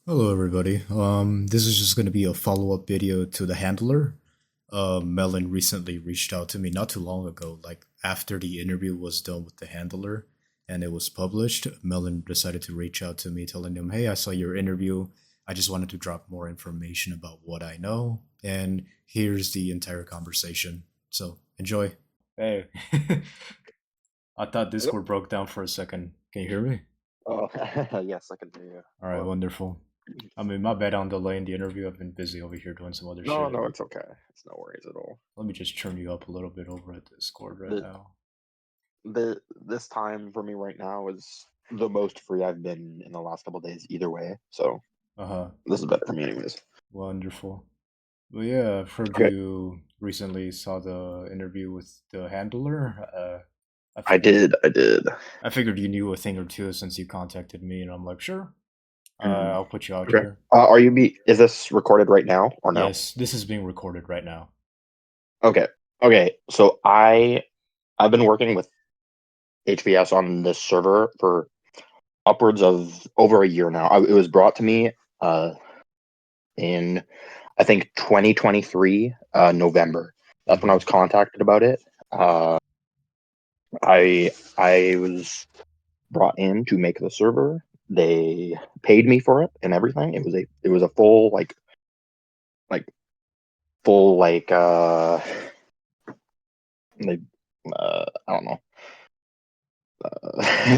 Hello, everybody. This is just going to be a follow-up video to the handler. Melon recently reached out to me not too long ago, like after the interview was done with the handler and it was published. Melon decided to reach out to me, telling him, "Hey, I saw your interview. I just wanted to drop more information about what I know, and here's the entire conversation. So enjoy." Hey, I thought Hello? Discord broke down for a second. Can you hear me? Oh, yes, I can hear you. All right, Hello. wonderful. I mean, my bad on delaying the interview. I've been busy over here doing some other No, shit. no, it's okay. It's no worries at all. Let me just turn you up a little bit over at Discord right The now. this time for me right now is the most free I've been in the last couple days either way. So Uh huh. this is better for me anyways. Wonderful. Well, yeah, I've heard Okay. you recently saw the interview with the handler. I I figured did, I did. I figured you knew a thing or two since you contacted me, and I'm like, sure, Mhm. I'll put you out Okay. here. Is this recorded right now or no? Yes, this is being recorded right now. Okay. Okay. So I've been working with HVS on this server for upwards of over a year now. It was brought to me uh in I think 2023 November. That's when I Mm-hmm. was contacted about it. Uh, I was brought in to make the server. They paid me for it and everything. It was a like full they I don't know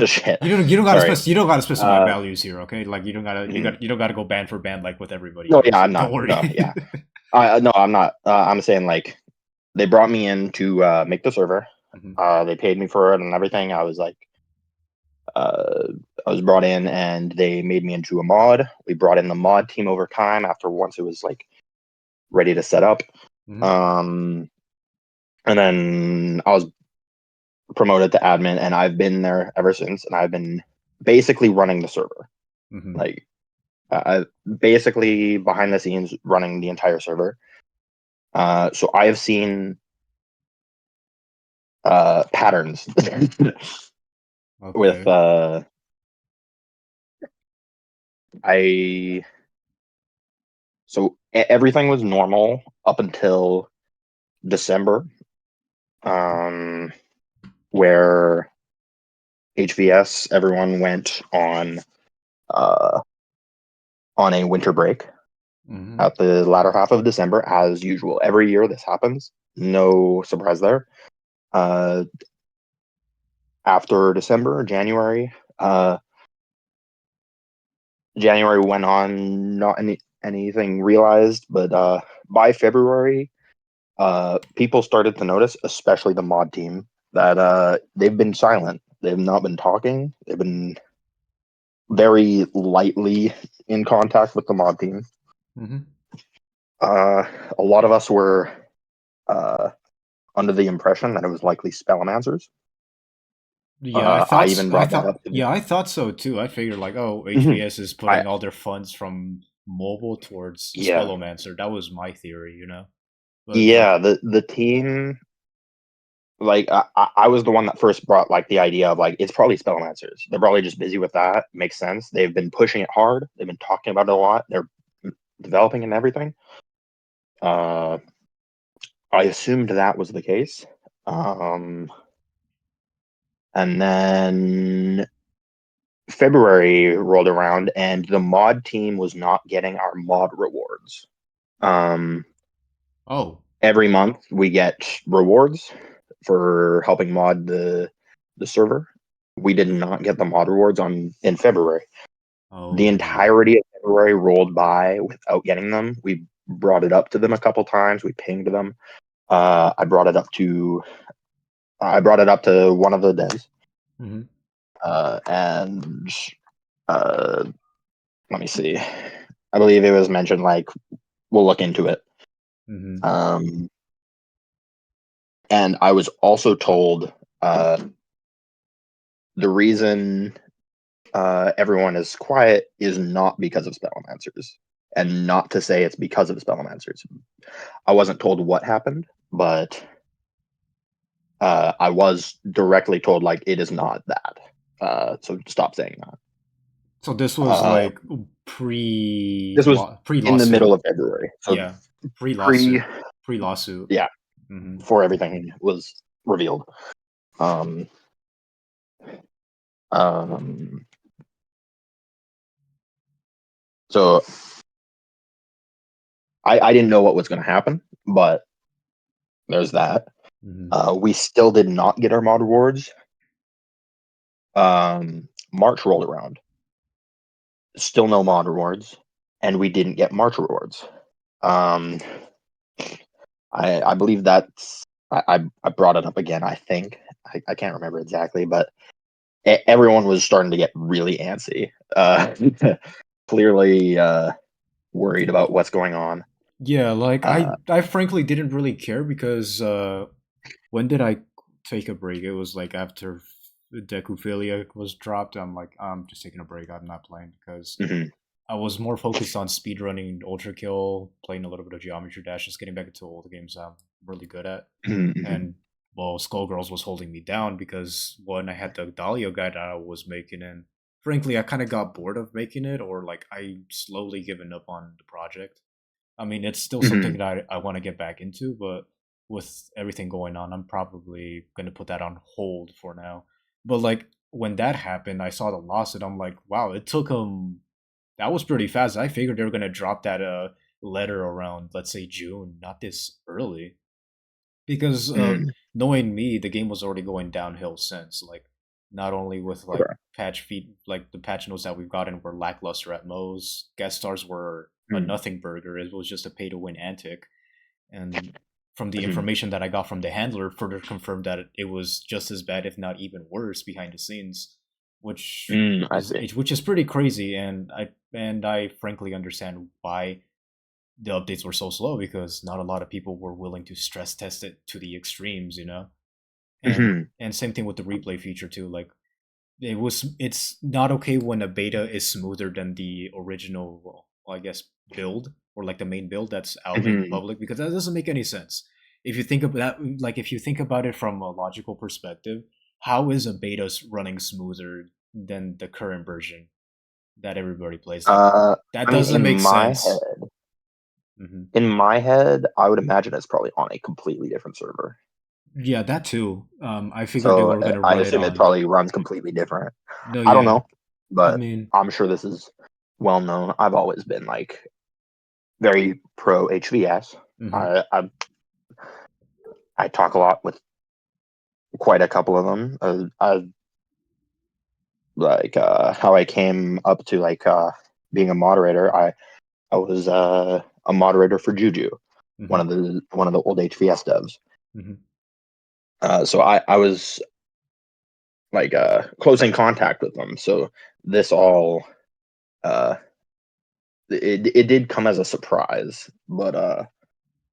shit. You don't gotta Sorry. you don't gotta specify Uh, values here, okay? Like mm, you don't gotta go band for band like with everybody no, here. yeah, So I'm don't not. worry. No, yeah. No, I'm not. I'm saying like they brought me in to make the server. Mhm. They paid me for it and everything. Uh, I was brought in and they made me into a mod. We brought in the mod team over time after once it was like ready to set up. Mhm. Um, and then I was promoted to admin and I've been there ever since. And I've been basically running the server. Mhm. Like, I basically behind the scenes running the entire server. So I have seen patterns with Okay. I so everything was normal up until December, um, where HVS everyone went uh, on a winter break Mhm. at the latter half of December, as usual. Every year this happens. No surprise there. Uh, After December, uh, January went on, not anything realized, but by February, people started to notice, especially the mod team, that they've been silent. They've not been talking. They've been very lightly in contact with the mod team. Mhm. Uh, a lot of us were uh, under the impression that it was likely spellmancers. Yeah, I I thought even I brought that thought up to yeah, the. I thought so too. I figured like, oh, Mhm. HBS is I putting all their funds from mobile towards Yeah, Spellomancer. That was my theory. But yeah. The team, like I was the one that first brought like the idea of like it's probably spellmancers. They're probably just busy with that. Makes sense. They've been pushing it hard. They've been talking about it a lot. They're developing and everything. Uh, I assumed that was the case. Um, and then February rolled around and the mod team was not getting our mod rewards. Um, oh, every month we get rewards for helping mod the server. We did not get the mod rewards on in February. The oh, entirety of February rolled by without getting them. We brought it up to them a couple times. We pinged them. Uh, I brought it up to I brought it up to one of the devs, mhm, and uh, let me see. I believe it was mentioned like we'll look into it. mhm. Um, and I was also told the reason everyone is quiet is not because of spellmancers, and not to say it's because of spellmancers. I wasn't told what happened, but I was directly told like it is not that. So stop saying that. So this was Uh, like this was pre in the middle lawsuit. of February, so Yeah, pre pre, lawsuit, pre lawsuit. yeah, Hmm. before everything was revealed. Um, um, so I didn't know what was going to happen, but there's that. Hmm. We still did not get our mod rewards. March rolled around, still no mod rewards, and we didn't get March rewards. Um, I believe that's I brought it up again. I think I can't remember exactly, but everyone was starting to get really antsy. Clearly worried about what's going on. Yeah, like Uh, I frankly didn't really care because when did I take a break? It was like after Decuphilia was dropped. I'm like, I'm just taking a break. I'm not playing because mhm, I was more focused on speedrunning Ultra Kill, playing a little bit of Geometry Dash, just getting back into all the games I'm really good at. mhm, mhm, And well, Skullgirls was holding me down because when I had the Dahlia guide I was making, and frankly, I kind of got bored of making it, or like I slowly given up on the project. I mean, it's still something mhm. that I want to get back into, but with everything going on, I'm probably going to put that on hold for now. But like when that happened, I saw the lawsuit. I'm like, wow, it took them. That was pretty fast. I figured they were going to drop that letter around, let's say June, not this early, because Mm, knowing me, the game was already going downhill since. Like not only with like okay. patch feed, like the patch notes that we've gotten were lackluster at most. Guest stars were a Mm, nothing burger. It was just a pay to win antic, and from the mhm, information that I got from the handler, further confirmed that it was just as bad, if not even worse, behind the scenes, I see. which is pretty crazy. And I frankly understand why the updates were so slow because not a lot of people were willing to stress test it to the extremes, you know. Mhm, And same thing with the replay feature too. Like it's not okay when a beta is smoother than the original, well, I guess build or like the main build that's out in mhm. public because that doesn't make any sense. If you think of that, like if you think about it from a logical perspective, how is a beta running smoother than the current version that everybody plays? Like that I mean, doesn't make sense. Hmm. in my head, I would imagine it's probably on a completely different server. Yeah, that too. I figured they So were gonna I run it assume it on. probably runs completely different. No, I don't yeah. know, I but mean, I'm sure this is well known. I've always been like very pro HVS. hmm I talk a lot with quite a couple of them. Like how I came up to like being a moderator. I was a moderator for Juju, hmm one of the old HVS devs. hmm So I was like close in contact with them. So this all uh, it did come as a surprise, but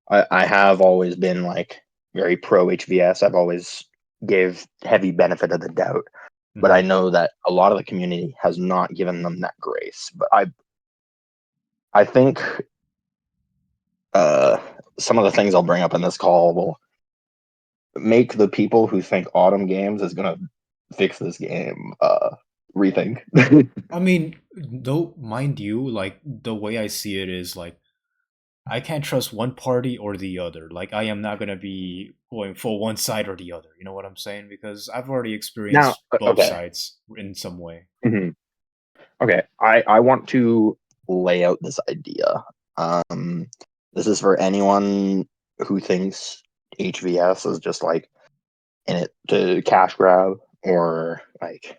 I have always been like very pro HVS. I've always gave heavy benefit of the doubt, but I hmm know that a lot of the community has not given them that grace. But I think uh, some of the things I'll bring up in this call will make the people who think Autumn Games is gonna fix this game rethink. I mean, though, mind you, like the way I see it is like I can't trust one party or the other. Like I am not gonna be going for one side or the other. You know what I'm saying? Because I've already Now, experienced both okay, sides in some way. mhm. Okay, I want to lay out this idea. Um, this is for anyone who thinks HVS is just like in it to cash grab or like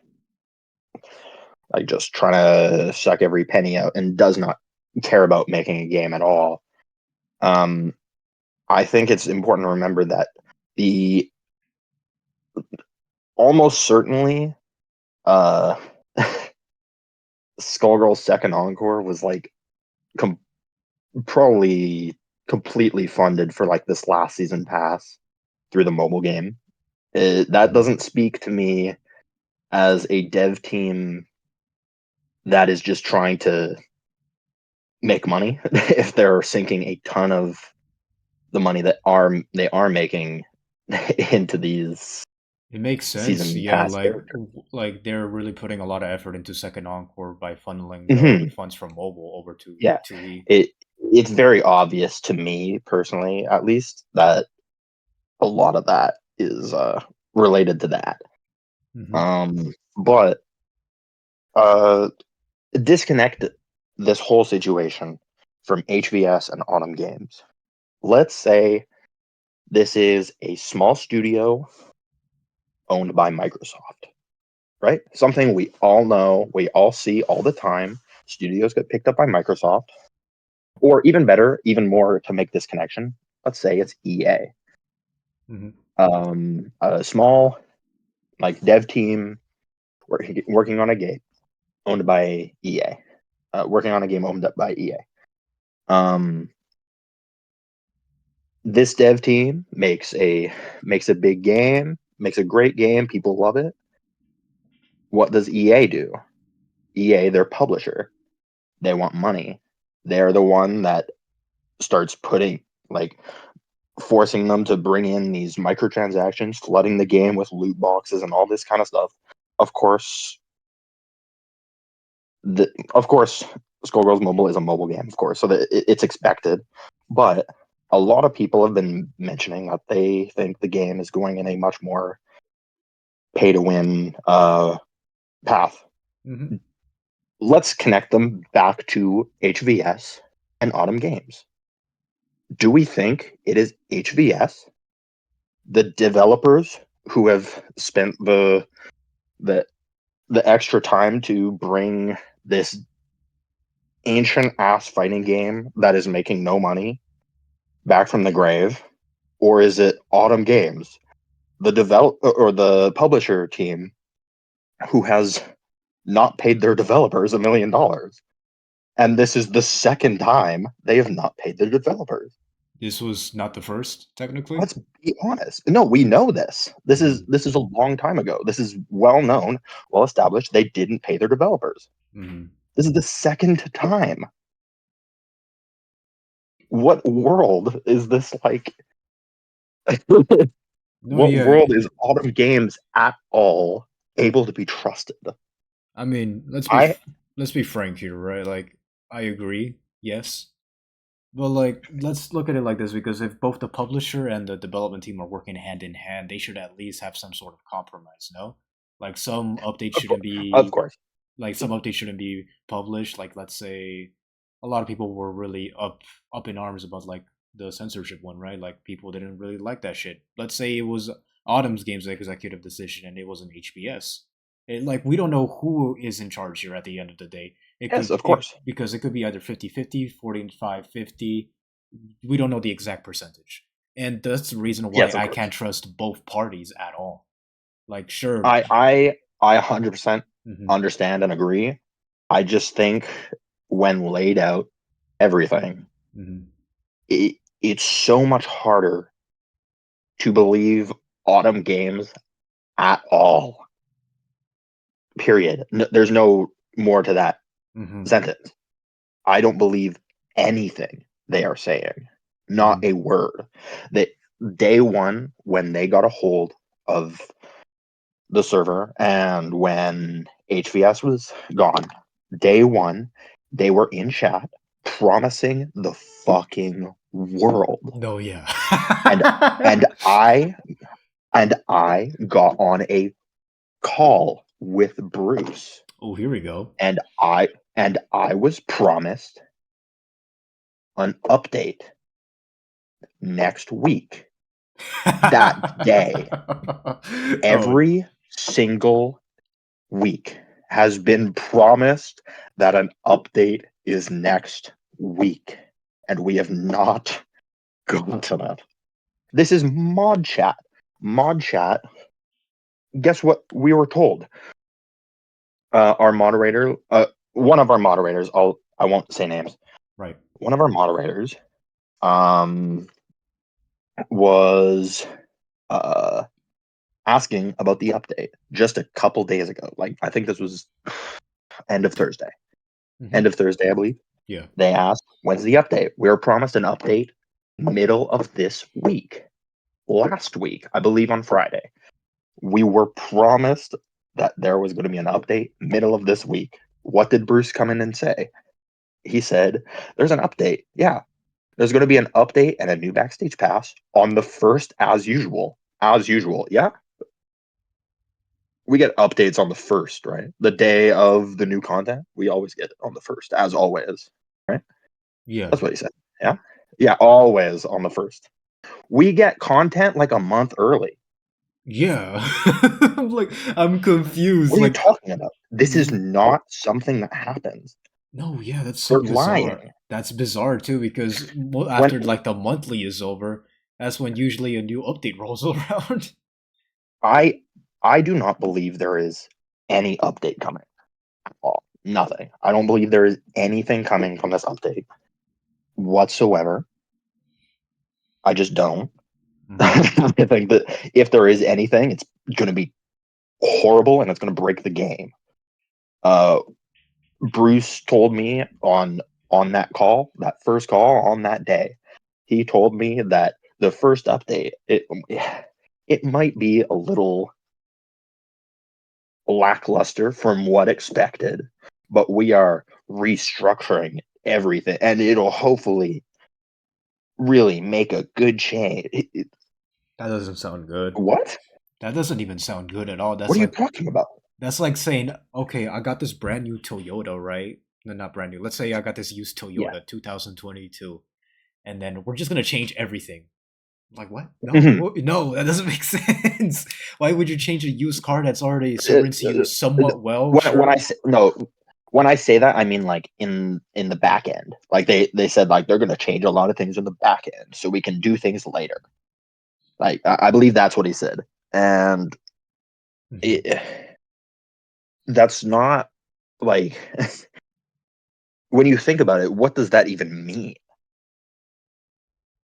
just trying to suck every penny out and does not care about making a game at all. Um, I think it's important to remember that the almost certainly uh Skullgirls second encore was like com- probably completely funded for like this last season pass through the mobile game. That Hmm. doesn't speak to me as a dev team that is just trying to make money if they're sinking a ton of the money that are they are making into these It makes sense. season Yeah, pass character. like they're really putting a lot of effort into Second Encore by funneling the Hmm. funds from mobile over Yeah, to Wii. it it's very obvious to me personally, at least, that a lot of that is related to that. Hmm. But uh, disconnect this whole situation from HVS and Autumn Games. Let's say this is a small studio owned by Microsoft, right? Something we all know, we all see all the time. Studios get picked up by Microsoft, or even better, even more to make this connection. Let's say it's EA, Hmm. a small like dev team working on a game owned by EA, working on a game owned by EA. This dev team makes a big game, makes a great game. People love it. What does EA do? EA, their publisher, they want money. They're the one that starts putting like forcing them to bring in these microtransactions, flooding the game with loot boxes and all this kind of stuff. Of course, of course, Skullgirls Mobile is a mobile game, of course, so that it's expected. But a lot of people have been mentioning that they think the game is going in a much more pay to win path. Hmm. Let's connect them back to HVS and Autumn Games. Do we think it is HVS, the developers who have spent the the extra time to bring this ancient ass fighting game that is making no money back from the grave, or is it Autumn Games, the develop or the publisher team who has not paid their developers $1 million? And this is the second time they have not paid their developers. This was not the first, technically. Let's be honest. No, we know this. This is Hmm. this is a long time ago. This is well known, well established. They didn't pay their developers. Hmm. This is the second time. What world is this like? No, What yeah. world is Autumn Games at all able to be trusted? I mean, I let's be frank here, right? Like, I agree, yes, but like, let's look at it like this because if both the publisher and the development team are working hand in hand, they should at least have some sort of compromise, no? Like, of course, of course. some updates shouldn't be published. Like, let's say, a lot of people were really up in arms about like the censorship one, right? Like, people didn't really like that shit. Let's say it was Autumn's Game's executive decision and it was an HBS. Like, we don't know who is in charge here at the end of the day. Yes, of course. Because it could be either 50-50, 45-50. We don't know the exact percentage. And that's the reason why Yes, of I course. can't trust both parties at all. Like, sure. I 100% Hmm. understand and agree. I just think when laid out everything, Hmm. it's so much harder to believe Autumn Games at all. Period. There's no more to that Hmm. sentence. I don't believe anything they are saying. Not Hmm. a word. That day one, when they got a hold of the server and when HVS was gone, day one, they were in chat promising the fucking world. No, yeah. And and I and I got on a call with Bruce, Oh, here we go. and I was promised an update next week. That day, Oh, every single week has been promised that an update is next week, and we have not gotten it. This is mod chat. Mod chat. Guess what we were told? Our moderator, one of our moderators, I won't say names. right. One of our moderators, um, was uh asking about the update just a couple days ago. Like I think this was end of Thursday. Hmm. End of Thursday, I believe. Yeah. They asked, when's the update? We were promised an update middle of this week. Last week, I believe on Friday. We were promised that there was going to be an update middle of this week. What did Bruce come in and say? He said, "There's an update. Yeah, there's going to be an update and a new backstage pass on the first, as usual. As usual. Yeah, we get updates on the first, right? The day of the new content, we always get it on the first, as always, right? Yeah. That's what he said. Yeah, yeah, always on the first. We get content like a month early. Yeah. I'm like, I'm confused. What are you Like, talking about? This is w- not something that happens. no, yeah, that's so They're bizarre. lying. That's bizarre too, because When after like the monthly is over, that's when usually a new update rolls around. I I do not believe there is any update coming at all. Nothing. I don't believe there is anything coming from this update whatsoever. I just don't. Mhm. I think that if there is anything, it's going to be horrible and it's going to break the game. Uh, Bruce told me on that call, that first call on that day, he told me that the first update it might be a little lackluster from what expected, but we are restructuring everything, and it'll hopefully really make a good change. That doesn't sound good. What? That doesn't even sound good at all. What are you talking about? That's like saying, okay, I got this brand new Toyota, right? No, not brand new. Let's say I got this used Yeah. Toyota 2022, and then we're just gonna change everything. Like what? No, Mhm. no, that doesn't make sense. Why would you change a used car that's already Uh, serving you somewhat well? when I Sure. say no, when I say that, I mean like in the back end. Like they said like they're gonna change a lot of things in the back end so we can do things later. Like I believe that's what he said, and Mhm. it, that's not like when you think about it. What does that even mean?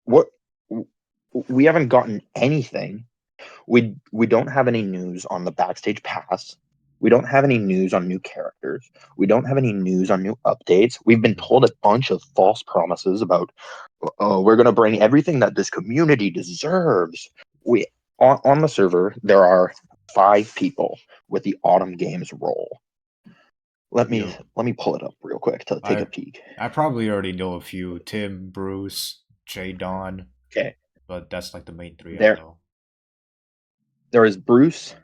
What we haven't gotten anything. We don't have any news on the backstage pass. We don't have any news on new characters. We don't have any news on new updates. We've been Mhm. told a bunch of false promises about, oh, we're going to bring everything that this community deserves. We on the server there are 5 people with the Autumn Games role. Let me Yep. let me pull it up real quick to take a I peek. I probably already know a few. Tim, Bruce, Jay Don, Okay, but that's like the main three I there know. there is Bruce,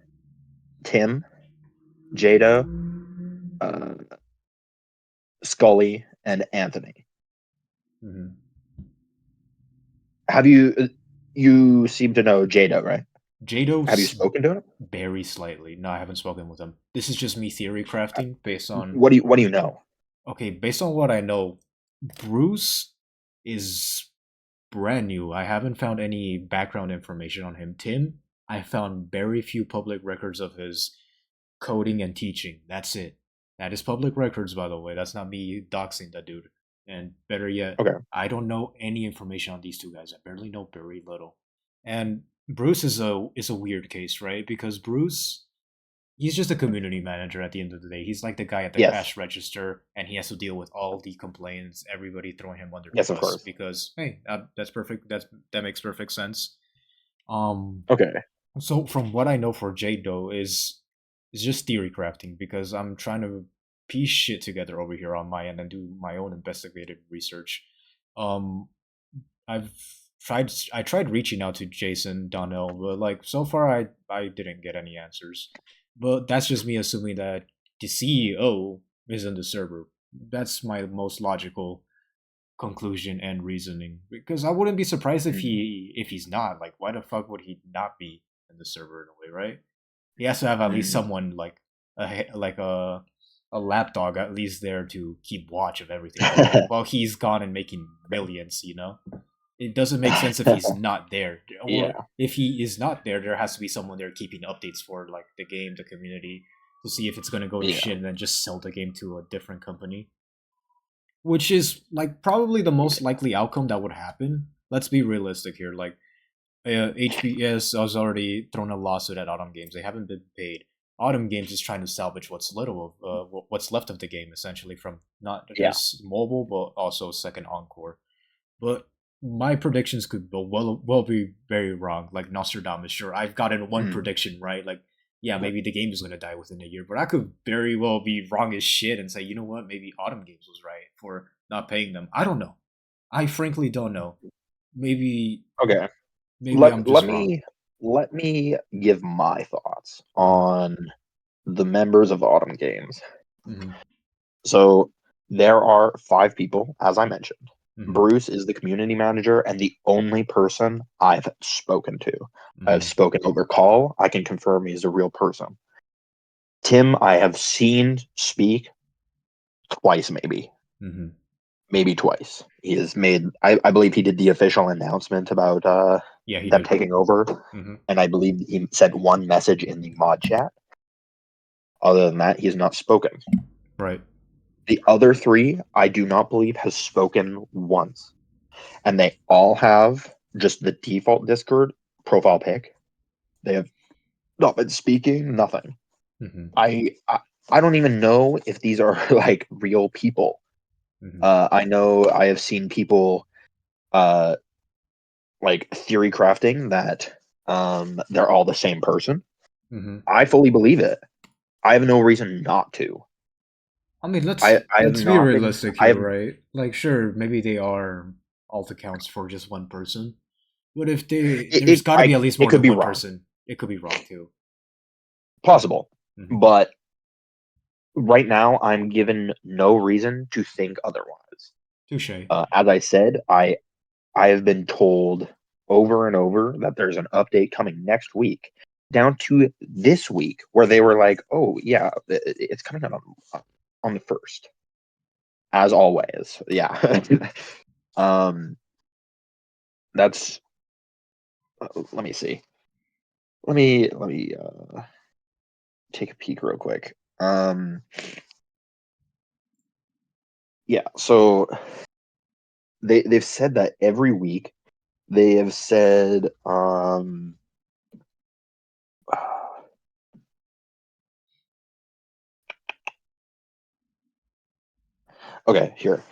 Tim, Jada, uh, Scully, and Anthony. Mhm. Have you seem to know Jada, right? Have you Jado's spoken to him? very slightly. No, I haven't spoken with him. This is just me theory crafting based on What do you know? okay, based on what I know, Bruce is brand new. I haven't found any background information on him. Tim, I found very few public records of his coding and teaching. That's it. That is public records, by the way. That's not me doxing that dude. And better yet, Okay. I don't know any information on these two guys. I barely know very little. And Bruce is a weird case, right? Because Bruce he's just a community manager at the end of the day. He's like the guy at the Yes. cash register, and he has to deal with all the complaints, everybody throwing him under the Yes, of bus course. because hey, that's perfect. That makes perfect sense. Okay. So from what I know for Jade though is just theory crafting because I'm trying to piece shit together over here on my end and do my own investigative research. Um, I've I tried reaching out to Jason Donnell, but like so far I didn't get any answers. But that's just me assuming that the CEO is in the server. That's my most logical conclusion and reasoning because I wouldn't be surprised Mm. if he's not. Like why the fuck would he not be in the server in a way, right? He has to have at least Mm. someone like like a lapdog at least there to keep watch of everything while he's gone and making millions, you know? It doesn't make sense if he's not there. Or Yeah. if he is not there, there has to be someone there keeping updates for like the game, the community, to see if it's gonna go to Yeah. shit and then just sell the game to a different company. Which is like probably the most likely outcome that would happen. Let's be realistic here. Like HBS has already thrown a lawsuit at Autumn Games. They haven't been paid. Autumn Games is trying to salvage what's little of what's left of the game, essentially from not Yeah. just mobile but also Second Encore. But my predictions could well be very wrong. Like Nostradamus, sure, I've gotten one Mhm. prediction right. Like, yeah, maybe the game is gonna die within a year, but I could very well be wrong as shit and say, you know what, maybe Autumn Games was right for not paying them. I don't know. I frankly don't know. Maybe Okay. maybe I'm Let just let wrong. me let me give my thoughts Uh-huh. on the members of Autumn Games. Mm-hmm. So there are five people, as I mentioned. Mm-hmm. Bruce is the community manager and the only person I've spoken to. I've Mm-hmm. spoken over call. I can confirm he's a real person. Tim, I have seen speak twice, Mm-hmm. maybe twice. He has made, I believe he did the official announcement about Yeah, he them did. taking over, Mm-hmm. and I believe he said one message in the mod chat. Other than that, he has not spoken. Right. The other three, I do not believe has spoken once, and they all have just the default Discord profile pic. They have not been speaking, nothing. Mm-hmm. I don't even know if these are like real people. Mm-hmm. I know I have seen people uh, like theory crafting that they're all the same person. Mm-hmm. I fully believe it. I have no reason not to. I mean, I have let's be not been. realistic I here, have. right? Like, sure, maybe they are alt accounts for just one person, but if they, there's got to be at least It more could than be one wrong, person. It could be wrong too. possible, Mm-hmm. but right now I'm given no reason to think otherwise. Touche. As I said, I have been told over and over that there's an update coming next week, down to this week, where they were like, "Oh yeah, it's coming out on the first, as always." Yeah. um, that's. Let me see. Let me take a peek real quick. Yeah. So they've said that every week. They have said. Okay, here.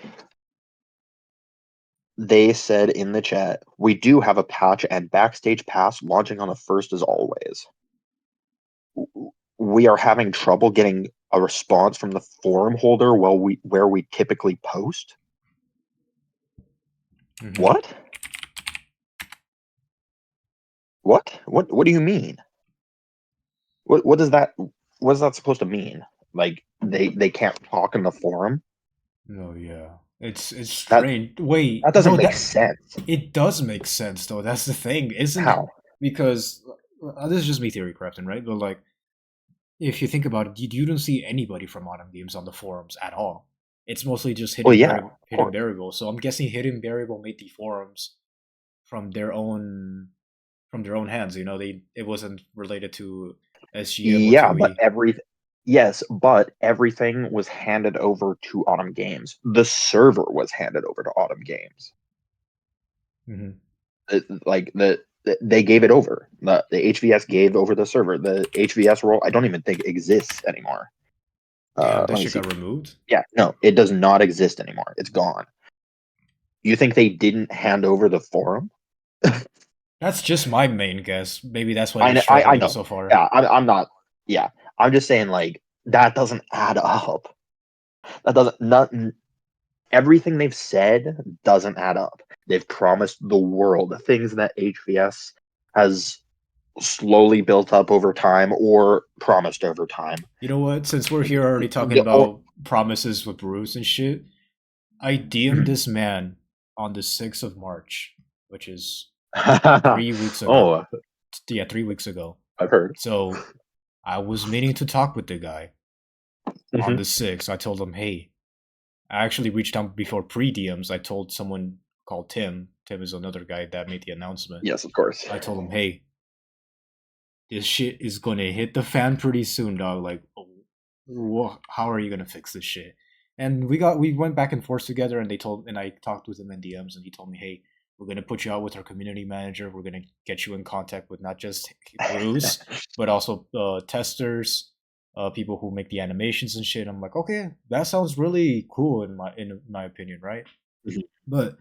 They said in the chat, we do have a patch and backstage pass launching on the first as always. We are having trouble getting a response from the forum holder where we typically post. Mm-hmm. What? What do you mean? What does that what is that supposed to mean? Like they can't talk in the forum? Oh yeah, it's That strange. Wait, that no, doesn't make that sense. it does make sense though. That's the thing, isn't it? How? Because this is just me theory crafting, right? But like, if you think about it, you don't see anybody from Autumn Games on the forums at all. It's mostly just Well, yeah, of Hidden course. Variable. So I'm guessing Hidden Variable made the forums from their own hands. You know, they it wasn't related to SGM or Yeah, but 2E. yes, but everything was handed over to Autumn Games. The server was handed over to Autumn Games. Mm-hmm. Like they gave it over. The HVS gave over the server. The HVS role I don't even think exists anymore. Damn, that Let me shit see. got removed. Yeah, no, it does not exist anymore. It's gone. You think they didn't hand over the forum? That's just my main guess. Maybe that's why they're I struggling know. so far. Yeah, I'm not. Yeah, I'm just saying like that doesn't add up. That doesn't not everything they've said doesn't add up. They've promised the world things that HVS has slowly built up over time or promised over time. You know what? Since we're here already talking The, or, about promises with Bruce and shit, I DM'd this man on the 6th of March, which is 3 weeks ago. oh, Yeah, 3 weeks ago. I've heard. So I was meaning to talk with the guy on Hmm. the 6th. I told him, hey, I actually reached out before pre DMs. I told someone called Tim. Tim is another guy that made the announcement. Yes, of course. I told him, hey, this shit is gonna hit the fan pretty soon, dog. Like, how are you gonna fix this shit? And we went back and forth together, and I talked with him in DMs, and he told me, hey, we're gonna put you out with our community manager. We're gonna get you in contact with not just Bruce, but also testers, people who make the animations and shit. I'm like, okay, that sounds really cool in my opinion, right? Mhm. But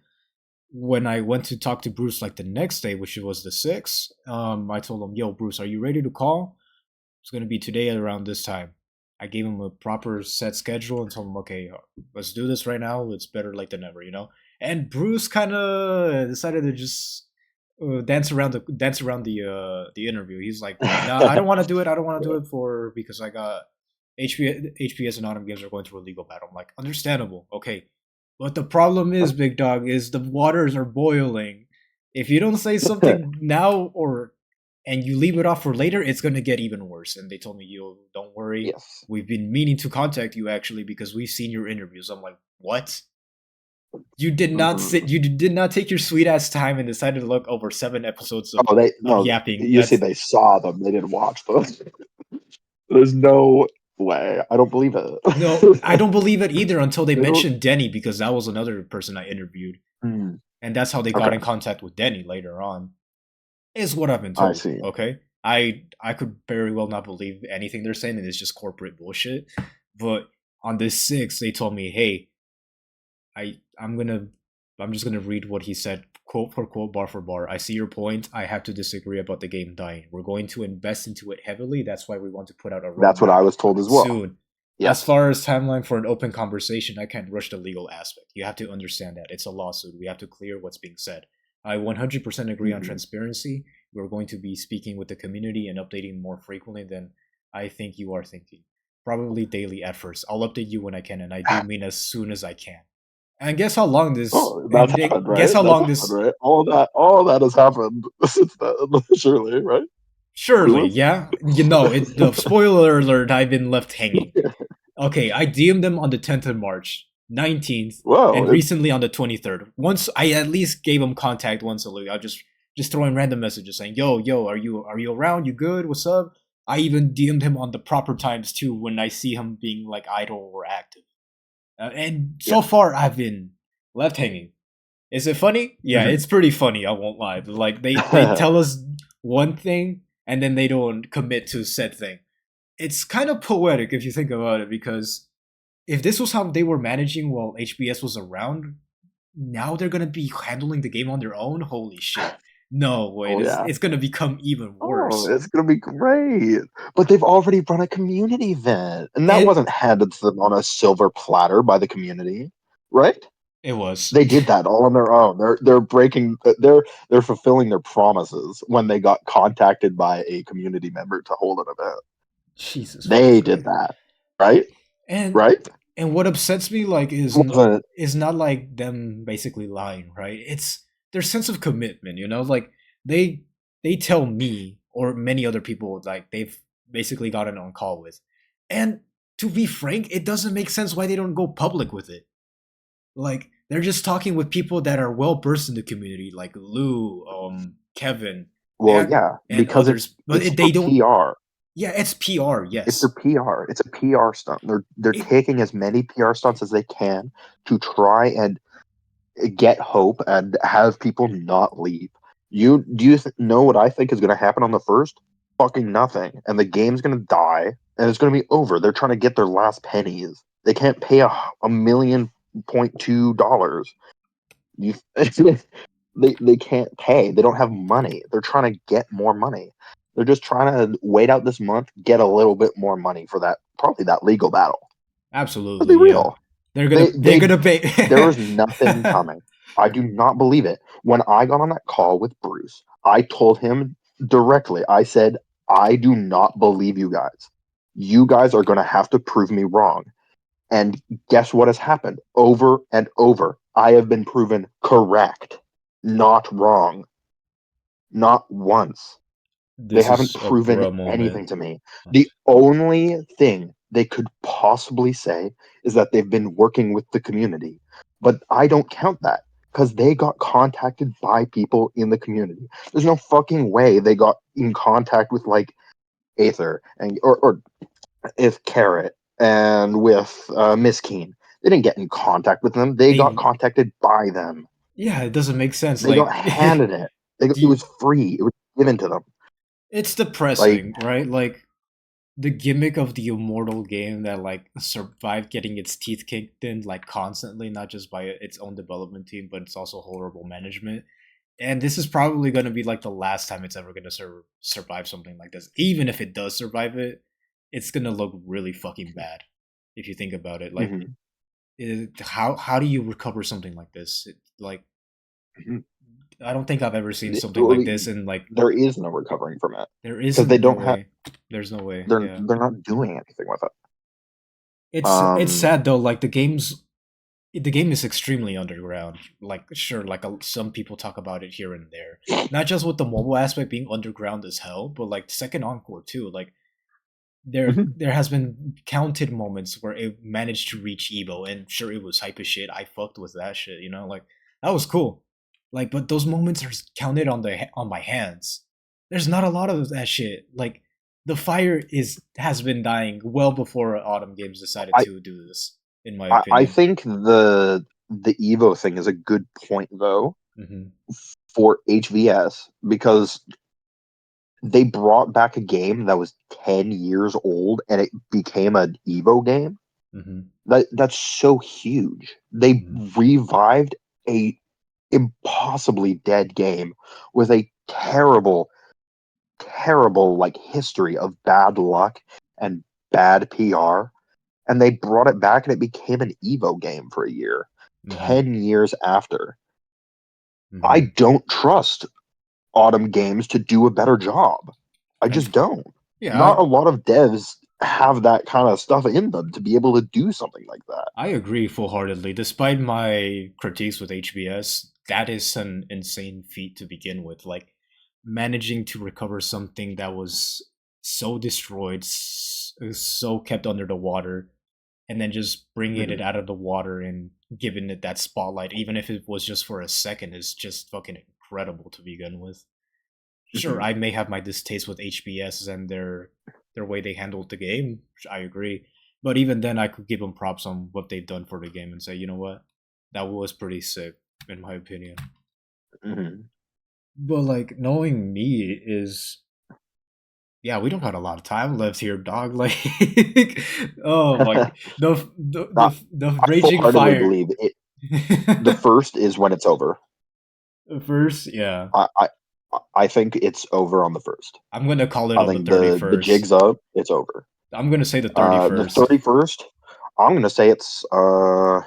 when I went to talk to Bruce like the next day, which was the 6th, I told him, "Yo, Bruce, are you ready to call? It's gonna be today at around this time." I gave him a proper set schedule and told him, "Okay, let's do this right now. It's better late than never, you know." And Bruce kind of decided to just dance around the interview. He's like, "No, I don't want to do it. I don't want to do it for because I got HPS and Autumn Games are going through a legal battle." I'm like, understandable, okay. But the problem is, big dog, is the waters are boiling. If you don't say something now or and you leave it off for later, it's gonna get even worse. And they told me, "Yo, don't worry. Yes. We've been meaning to contact you actually because we've seen your interviews." I'm like, "What? You did not sit. Mhm. You did not take your sweet ass time and decided to look over 7 episodes Oh, they of no. yapping. You see, That's they saw them. They didn't watch them. There's no way. I don't believe no. I it. don't believe it either until they They don't. mentioned Denny because that was another person I interviewed, Mm, and that's how they got okay, in contact with Denny later on. Is what I've been I told. see. Okay, I could very well not believe anything they're saying, and it's just corporate bullshit. But on this 6th, they told me, "Hey, I'm gonna I'm just gonna read what he said quote for quote, bar for bar. I see your point. I have to disagree about the game dying. We're going to invest into it heavily. That's why we want to put out a That's what roadmap I was told as well. soon." As Yes. far as timeline for an open conversation, I can't rush the legal aspect. You have to understand that it's a lawsuit. We have to clear what's being said. I 100% agree on Mhm. transparency. We're going to be speaking with the community and updating more frequently than I think you are thinking. Probably daily at first. I'll update you when I can, and I do mean as soon as I can. And guess how long this Oh, that's and happened, guess right? how That's long happened, this right? All of that has happened since then, surely, right? surely, Clueless? yeah? You know, it the spoiler alert, I've been left hanging. Okay, I DM'd them on the 10th of March, 19th, Whoa, and recently on the 23rd. Once I at least gave them contact once a week. I'll just throw in random messages saying, "Yo, are you around? You good? What's up?" I even DM'd him on the proper times too when I see him being like idle or active. And yeah. so far I've been left hanging. Is it funny? Yeah, Mhm. it's pretty funny. I won't lie. But like they tell us one thing and then they don't commit to said thing. It's kind of poetic if you think about it, because if this was how they were managing while HBS was around, now they're gonna be handling the game on their own. Holy shit! No way. Oh This yeah. it's gonna become even Oh, worse. it's gonna be great. But they've already run a community event, and that It wasn't handed to them on a silver platter by the community, right? it was. They did that all on their own. They're fulfilling their promises when they got contacted by a community member to hold an event. Jesus fucking They did Christ. that, right? And Right? and what upsets me like Wasn't is not like them basically lying, right? It's their sense of commitment, you know? Like they they tell me or many other people like they've basically gotten on call with. And to be frank, it doesn't make sense why they don't go public with it. Like they're just talking with people that are well versed in the community, like Lou, Kevin, they well, have yeah, and because others, but it's they for don't. PR. Yeah, it's PR. It's their Yes, PR. It's a PR stunt. They're it taking as many PR stunts as they can to try and get hope and have people not leave. Know what I think is going to happen on the first? Fucking nothing, and the game's going to die, and it's going to be over. They're trying to get their last pennies. They can't pay a million point $2. You, they can't pay. They don't have money. They're trying to get more money. They're just trying to wait out this month, get a little bit more money for that, probably that legal battle. Let's be absolutely. Yeah, real. they're gonna pay. There was nothing coming. I do not believe it. When I got on that call with Bruce, I told him directly, I said, I do not believe you guys. You guys are going to have to prove me wrong. And guess what has happened? Over and over, I have been proven correct, not wrong, not once. They This haven't is a proven bro moment. anything to me. The only thing they could possibly say is that they've been working with the community. But I don't count that because they got contacted by people in the community. There's no fucking way they got in contact with like Aether and or if Carrot and with Miss Keen. They didn't get in contact with them. They got They contacted by them. Yeah, it doesn't make sense. They got Like, handed it. It do was free. It was given to them. it's Like depressing, right? Like the gimmick of the immortal game that like survived getting its teeth kicked in like constantly, not just by its own development team, but it's also horrible management. And this is probably going to be like the last time it's ever going to survive something like this. Even if it does survive it, it's going to look really fucking bad if you think about it. Like, Hmm. how do you recover something like this? Like, Hmm. I don't think I've ever seen something like this, and like There is no recovering from it there because they isn't no don't have. way. There's no way. They're Yeah, they're not doing anything with it. it's Um. sad though. Like the game is extremely underground. Like sure, like some people talk about it here and there. Not just with the mobile aspect being underground as hell, but like Second Encore too. Like Mhm. there has been counted moments where it managed to reach Evo, and sure it was hype as shit. I fucked with that shit, you know, like that was cool. Like, but those moments are counted on my hands. There's not a lot of that shit. Like the fire is has been dying well before Autumn Games decided I, to do this, in my I opinion. think the Evo thing is a good point though Hmm. for HVS because they brought back a game that was 10 years old and it became an Evo game. Hmm. That's so huge. They Hmm. revived a impossibly dead game with a terrible, terrible like history of bad luck and bad PR. And they brought it back and it became an Evo game for a year. Hmm. 10 years after. I Hmm. don't trust Autumn Games to do a better job. I And just don't. yeah, Not a lot of devs have that kind of stuff in them to be able to do something like that. I agree full heartedly. Despite my critiques with HBS, that is an insane feat to begin with. Like managing to recover something that was so destroyed, so kept under the water, and then just bringing it Mhm. out of the water and giving it that spotlight, even if it was just for a second, is just fucking incredible to begin with. Sure, Mhm. I may have my distaste with HBS and their way they handled the game. I agree, but even then, I could give them props on what they've done for the game and say, you know what, that was pretty sick, in my opinion. Mhm. But like knowing me is, yeah, we don't have a lot of time left here, dog. Like, oh my, I, the I raging full-heartedly fire. believe it. The first is when it's over. First, yeah, I, I I think it's over on the first. I'm gonna call it I on the think thirty the first. jig's up. It's over. I'm gonna say the thirty The first. 31st, I'm gonna say it's oh,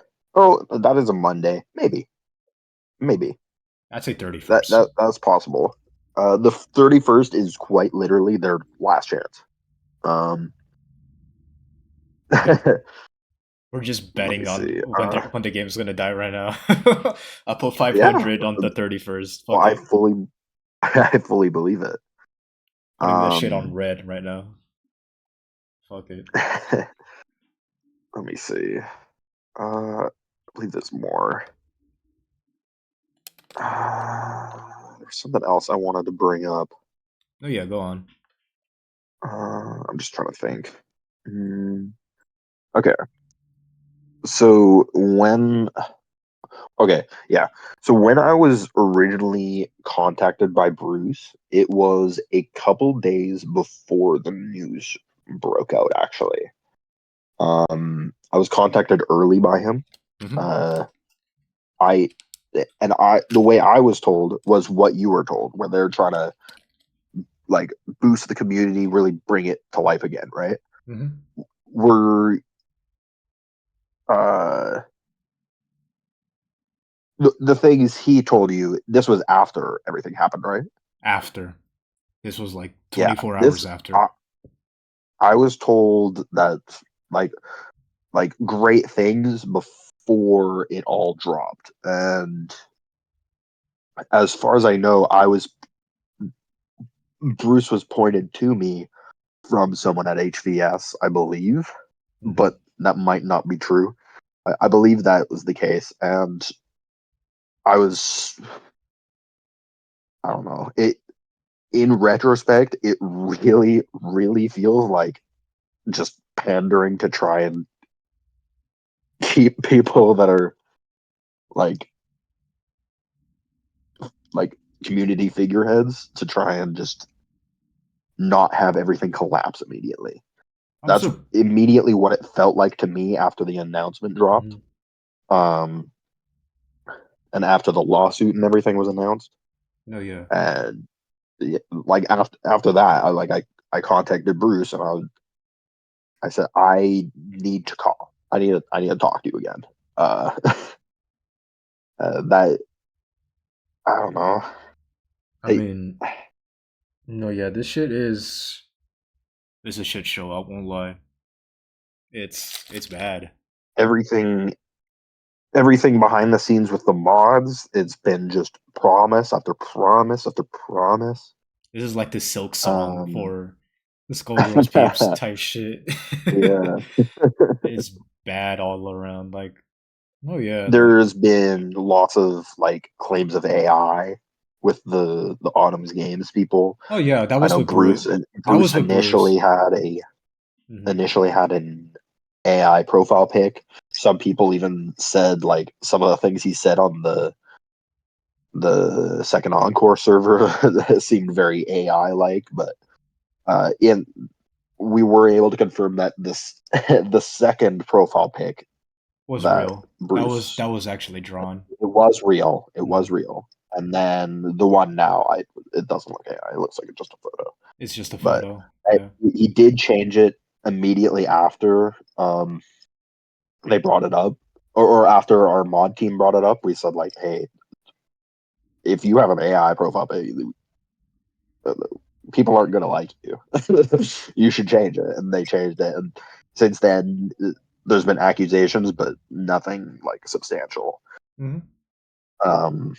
that is a Monday. Maybe I'd say 31st. that's possible. The 31st is quite literally their last chance. Um, let We're just me betting on see. when the game's gonna die right now. I'll put Yeah, 500 on the 31st. well, Fuck it. I fully believe it. Putting that shit on Um, red right now. Fuck it. let me see. I believe there's more. There's something else I wanted to bring up. Oh yeah, go on. I'm just trying to think. Mm, okay, so when okay, yeah. So when I was originally contacted by Bruce, it was a couple days before the news broke out, actually. I was contacted early by him. Hmm. Uh, I the way I was told was what you were told, where they're trying to like boost the community, really bring it to life again, right? Hmm. Were uh the thing is he told you this was after everything happened, right? After this was like Yeah. 24 This hours after. I was told that like great things before it all dropped. And as far as I know, I was Bruce was pointed to me from someone at HVS, I believe, Hmm. but that might not be true. I believe that was the case, and I was I don't know. It in retrospect, it really, really feels like just pandering to try and keep people that are like like community figureheads to try and just not have everything collapse immediately. I'm That's so. immediately what it felt like to me after the announcement dropped. Mhm. Um, and after the lawsuit and everything was announced, No, yeah. and like after that, I contacted Bruce and I said I need to call. I need to talk to you again. Uh, that I don't know. I I, mean, no, yeah. This shit is a shit show. I won't lie. It's bad. everything everything behind the scenes with the mods, it's been just promise after promise after promise. This is like the Silk song Um, for the Skullgirls peeps type shit. yeah, It's bad all around. Like, oh yeah, like there's been lots of like claims of AI with the Autumn's Games people. oh yeah, that I was know with Bruce. That was Bruce with Bruce. Hmm. initially had an AI profile pic. Some people even said like some of the things he said on the second encore server seemed very AI like, but in we were able to confirm that this the second profile pic Was that real. Bruce That was actually drawn. it was real. It was Hmm. real. And then the one now, it doesn't look AI. It looks like it's just a photo. It's just a But photo. Yeah. he did change it immediately after they brought it up, or after our mod team brought it up. We said like, hey, if you have an AI profile pic, people aren't gonna like you. You should change it, and they changed it. And since then, there's been accusations, but nothing like substantial. Hmm. Um,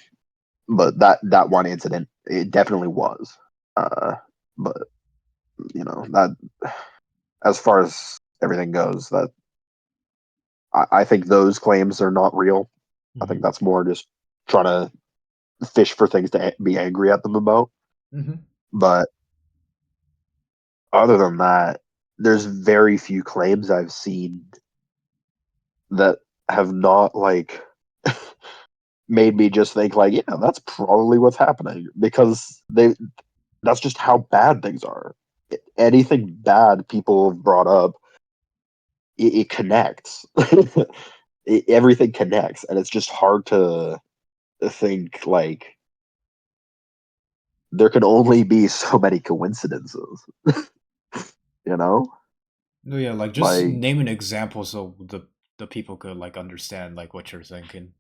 but that one incident, it definitely was. Uh, but that as far as everything goes, that I think those claims are not real. I think Hmm. that's more just trying to fish for things to be angry at them about. Hmm. But other than that, there's very few claims I've seen that have not like made me just think like, yeah, that's probably what's happening because they that's just how bad things are. Anything bad people have brought up, it connects. Everything connects, and it's just hard to think like there can only be so many coincidences. You know, No, yeah, like just like name an example so the people could like understand like what you're thinking.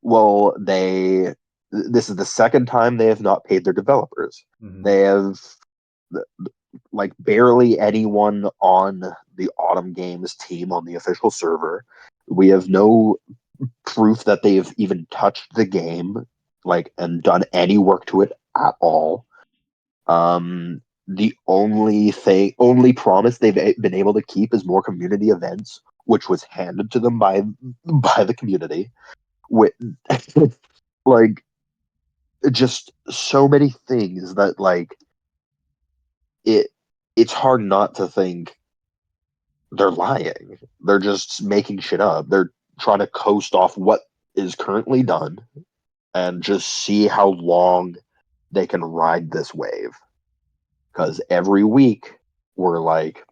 well, this is the second time they have not paid their developers. Hmm. They have like barely anyone on the Autumn Games team on the official server. We have no proof that they've even touched the game, like, and done any work to it at all. The only promise they've been able to keep is more community events, which was handed to them by the community. With like just so many things that like it it's hard not to think they're lying. They're just making shit up. They're trying to coast off what is currently done and just see how long they can ride this wave. Because every week we're like,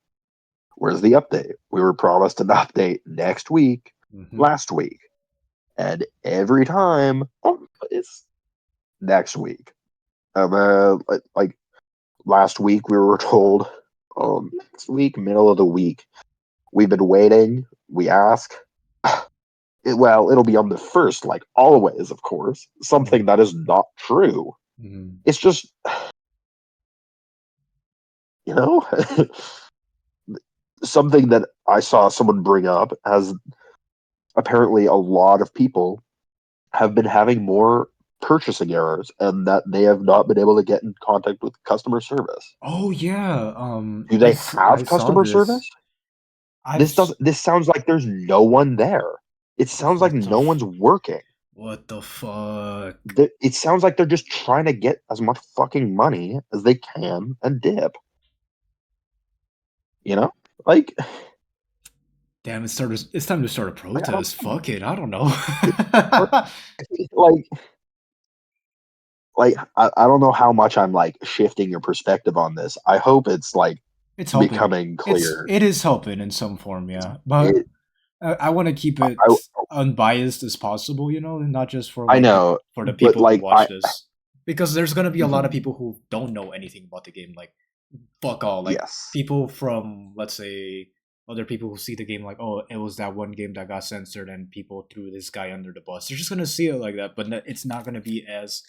where's the update? We were promised an update next week, Hmm. last week. And every time, oh, it's next week. Like last week, we were told, next week, middle of the week. We've been waiting. We ask. Well, it'll be on the first, like always, of course. Something Hmm. that is not true. Hmm. It's just, you know, something that I saw someone bring up as apparently a lot of people have been having more purchasing errors and that they have not been able to get in contact with customer service. Oh yeah, Do they I have saw customer service? this. I've s- This sounds like there's no one there. It sounds like what no one's working. what the fuck? It sounds like they're just trying to get as much fucking money as they can and dip. You know, like, Damn, it's time to start a I don't protest. Fuck it, I don't know. like I don't know how much I'm like shifting your perspective on this. I hope it's like It's helping. becoming clear. It is helping in some form, yeah. But It, I want to keep it I, unbiased as possible, you know, and not just for I like know, for the but people who like watch this, because there's gonna be a lot of mhm, people who don't know anything about the game, like fuck all, like yes, people from let's say other people who see the game like, oh, it was that one game that got censored and people threw this guy under the bus. They're just gonna see it like that, but it's not gonna be as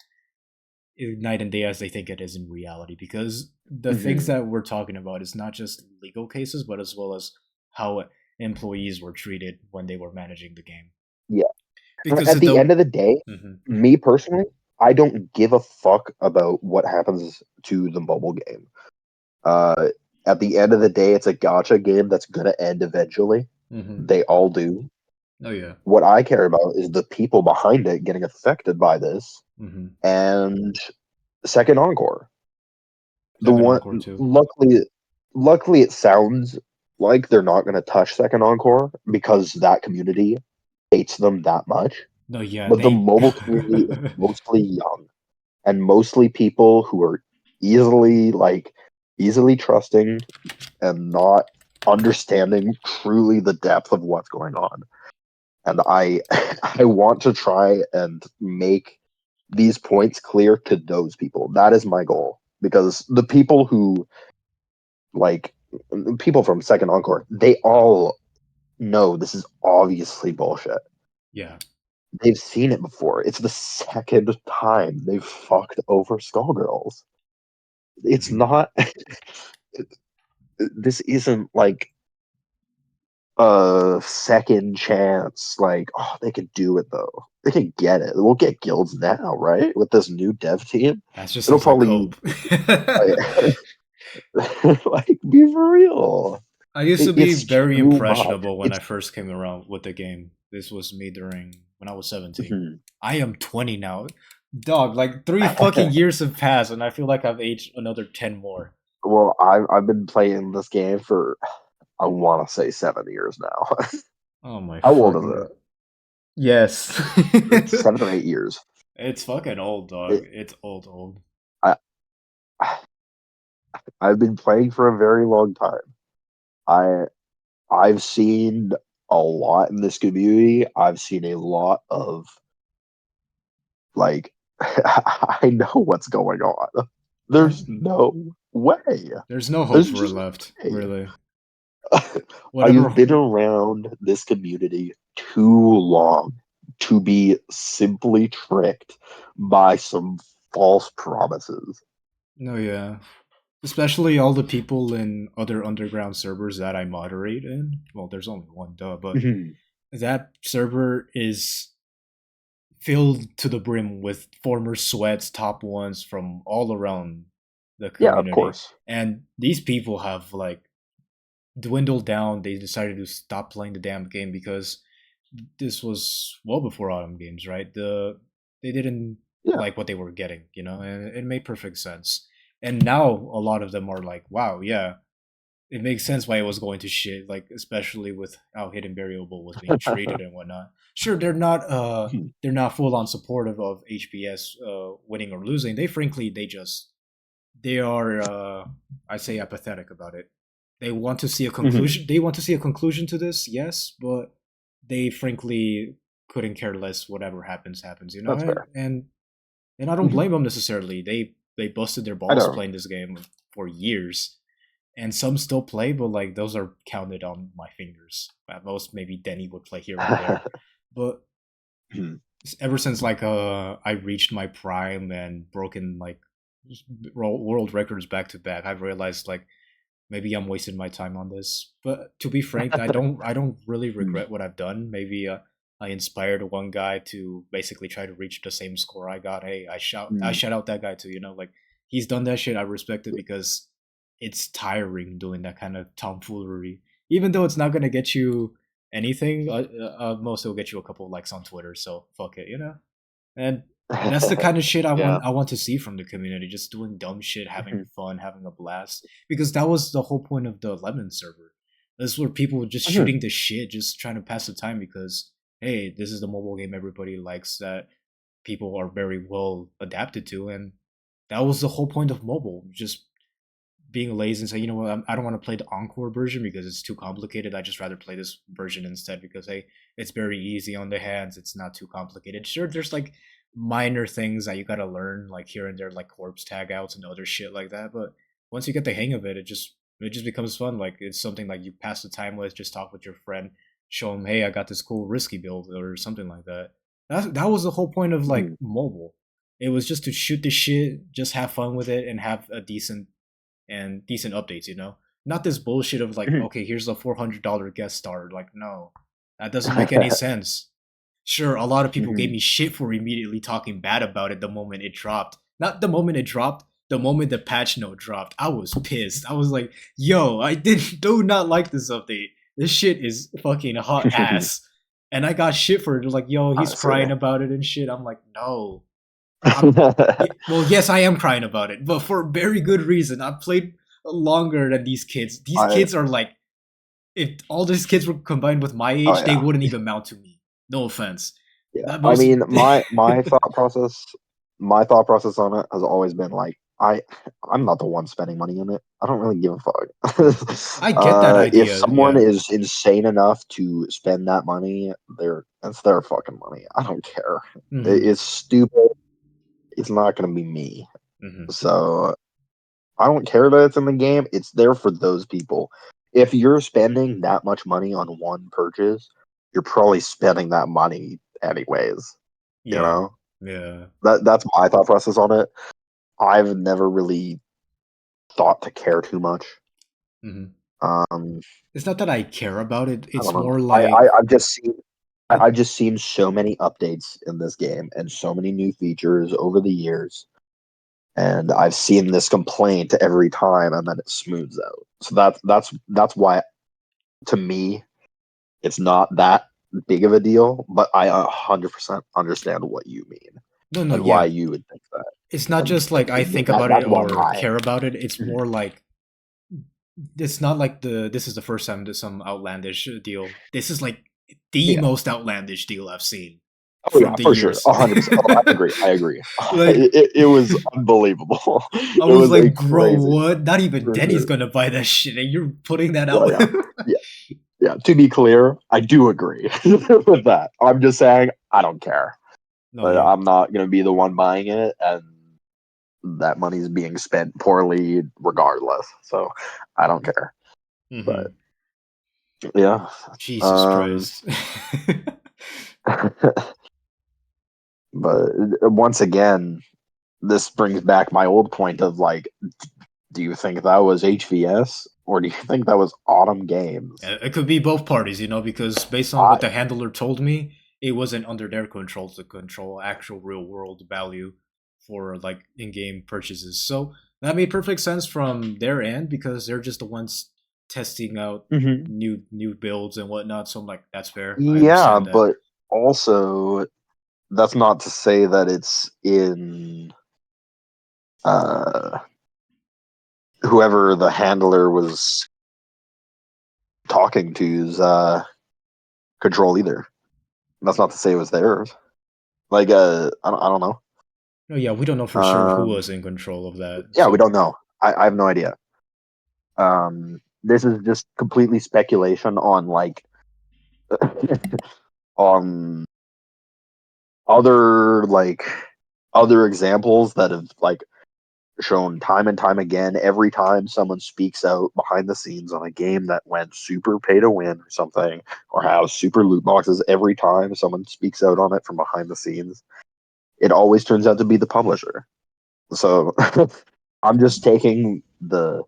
night and day as they think it is in reality, because the things hmm that we're talking about is not just legal cases but as well as how employees were treated when they were managing the game, yeah. because At the the end of the day, Mhm. me personally, I don't give a fuck about what happens to the mobile game. Uh, at the end of the day, it's a gotcha game that's gonna end eventually. Mhm. They all do. Oh yeah. What I care about is the people behind it getting affected by this. Mhm. And second encore, the Second one encore too. luckily it sounds like they're not going to touch second encore because that community hates them that much. No, yeah, But the they mobile community is mostly young and mostly people who are easily easily trusting and not understanding truly the depth of what's going on. And I I want to try and make these points clear to those people. That is my goal, because the people who like people from Second Encore, they all know this is obviously bullshit. yeah. They've seen it before. It's the second time they've fucked over Skullgirls. It's Mhm. not. This isn't like a second chance. Like, oh, they could do it though. They can get it. We'll get guilds now, right? With this new dev team, That just it'll sounds like probably cope. like be for real. I used to be It's very too much. impressionable when I It's first came around with the game. This was me during when I was 17. mhm. I am 20 now. Dog, like 3 fucking years have passed and I feel like I've aged another 10 more. Well, I've been playing this game for I want to say 7 years now. Oh my How old is fucking god. it? Yes. It's 7 or 8 years. It's fucking old, dog. It, It's old, old. I I've been playing for a very long time. I I've seen a lot in this community. I've seen a lot of like I know what's going on. Yeah. There's no way. There's no hope There's for it just left, no way. really. I've Whatever. been around this community too long to be simply tricked by some false promises. No, yeah. Especially all the people in other underground servers that I moderate in. Well, there's only one, duh, but Mhm. that server is filled to the brim with former sweats, top ones from all around the Yeah, of community. course. And these people have like dwindled down. They decided to stop playing the damn game because this was well before autumn games, right? They didn't Yeah. like what they were getting, you know, and it made perfect sense. And now a lot of them are like, wow, yeah, it makes sense why it was going to shit, like especially with how Hidden Variable was being treated and whatnot. Sure, Mhm. they're not full on supportive of HPS winning or losing. They frankly they are I say apathetic about it. They want to see a Mhm. conclusion. They want to see a conclusion to this, yes, but they frankly couldn't care less. Whatever happens, happens. You know, That's fair. and I don't Mhm. blame them necessarily. They busted their I balls don't. playing this game for years, and some still play, but like those are counted on my fingers. At most, maybe Denny would play here and there, but Mhm. ever since like I reached my prime and broken like world records back to back, I've realized like maybe I'm wasting my time on this. But to be frank, I don't really Mhm. regret what I've done. Maybe I inspired one guy to basically try to reach the same score I got. Hey, I Mhm. shout out that guy too. You know, like he's done that shit. I respect it because it's tiring doing that kind of tomfoolery. Even though it's not gonna get you anything, most it'll get you a couple of likes on Twitter. So fuck it, you know. And that's the kind of shit Yeah. I want to see from the community, just doing dumb shit, having Mhm. fun, having a blast. Because that was the whole point of the Lemon server. This were people just Mhm. shooting the shit, just trying to pass the time because hey, this is the mobile game everybody likes that people are very well adapted to, and that was the whole point of mobile. Just being lazy and say, you know what, I don't want to play the encore version because it's too complicated. I just rather play this version instead because hey, it's very easy on the hands. It's not too complicated. Sure, there's like minor things that you gotta learn like here and there, like corpse tag outs and other shit like that. But once you get the hang of it, it just becomes fun. Like it's something like you pass the time with, just talk with your friend, show them, hey, I got this cool risky build or something like that. That was the whole point of like Mhm. mobile. It was just to shoot the shit, just have fun with it, and have a decent updates. Not this bullshit of like, Mhm. okay, here's a $400 guest star. Like, no, that doesn't make any sense. Sure, a lot of people gave Mhm. me shit for immediately talking bad about it the moment it dropped. Not the moment it dropped, the moment the patch note dropped. I was pissed. I was like, yo, do not like this update. This shit is fucking hot ass. And I got shit for it. They're like, yo, he's Honestly. crying about it and shit. I'm like, no. I'm well, yes, I am crying about it, but for very good reason. I've played longer than these kids. These I kids are like, if all these kids were combined with my oh age, they yeah. wouldn't even mount to me. No offense. Yeah. That I most mean, my thought process on it has always been like, I'm not the one spending money in it. I don't really give a fuck. I get that If idea, someone yeah. is insane enough to spend that money, it's their fucking money. I don't care. Hmm. It's stupid. It's not gonna be me. Hmm. So I don't care that it's in the game. It's there for those people. If you're spending that much money on one purchase, you're probably spending that money anyways. You Yeah. know? Yeah. That's my thought process on it. I've never really thought to care too much. Hmm. Um, It's not that I care about it. I don't It's know. more like I, I've just seen so many updates in this game and so many new features over the years, and I've seen this complaint every time, and then it smooths out. So that's why, to me, it's not that big of a deal. But I 100% understand what you mean no, no, and why yeah. you would think that. It's not And just like I think about it that's why or my care about it. It's Mhm. more like it's not like this is the first time there's some outlandish deal. This is like the Yeah. most outlandish deal I've seen Oh from yeah, the for sure, years. 100%. Oh, I agree. I agree. Like It was unbelievable. I It was was a like, bro, crazy what? Not even for Denny's sure. gonna buy that shit, and you're putting that Oh out. yeah, yeah, yeah. To be clear, I do agree with that. I'm just saying I don't care. No, But yeah. I'm not gonna be the one buying it, and that money's being spent poorly regardless. So I don't care. But Hmm. yeah, Jesus um, Christ. but once again, this brings back my old point of like, do you think that was HVS or do you think that was Autumn Games? It could be both parties, because based on I what the handler told me, it wasn't under their control to control actual real world value for like in-game purchases. So that made perfect sense from their end because they're just the ones testing out Mhm. new builds and whatnot. So I'm like, that's fair. I Yeah, understand that. but also that's not to say that it's in uh whoever the handler was talking to's control either. That's not to say it was theirs. Like I don't know. No, yeah, we don't know for sure who Um was in control of that. yeah, we So don't know. I have no idea. This is just completely speculation on like on other like other examples that have like shown time and time again every time someone speaks out behind the scenes on a game that went super pay to win or something or has super loot boxes. Every time someone speaks out on it from behind the scenes, it always turns out to be the publisher. So I'm just taking the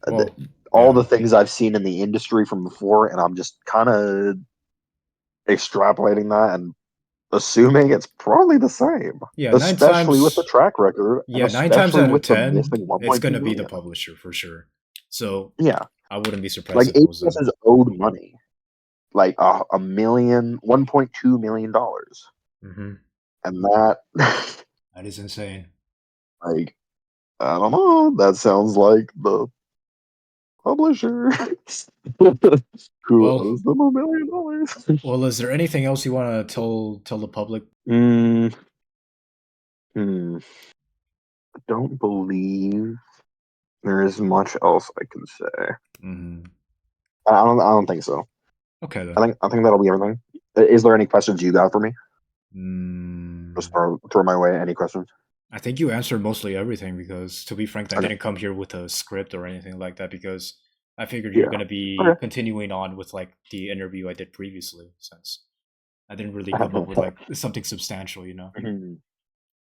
well, all yeah. the things I've seen in the industry from before, and I'm just kind of extrapolating that and assuming it's probably the same, Yeah, nine especially with the times track record and yeah, nine times especially out of with the 10, missing it's 1.2 gonna be the million. publisher for sure. So Yeah, I wouldn't be surprised like if it was APS them. is owed money, like a million, $1.2 million, Hmm. and that, That is insane. like, I don't know. That sounds like the publisher who Well, owes them $1 million. well, is there anything else you want to tell the public? mm, hmm. I don't believe. there is much else I can say. Hmm. I don't think so. Okay I then. think that'll be everything. Is there any questions you got for me? Just Mm, throw my way. Any questions? I think you answered mostly everything because, to be frank, I Okay. didn't come here with a script or anything like that because I figured you're Yeah. gonna be Okay. continuing on with like the interview I did previously, since I didn't really come up with like something substantial, you know.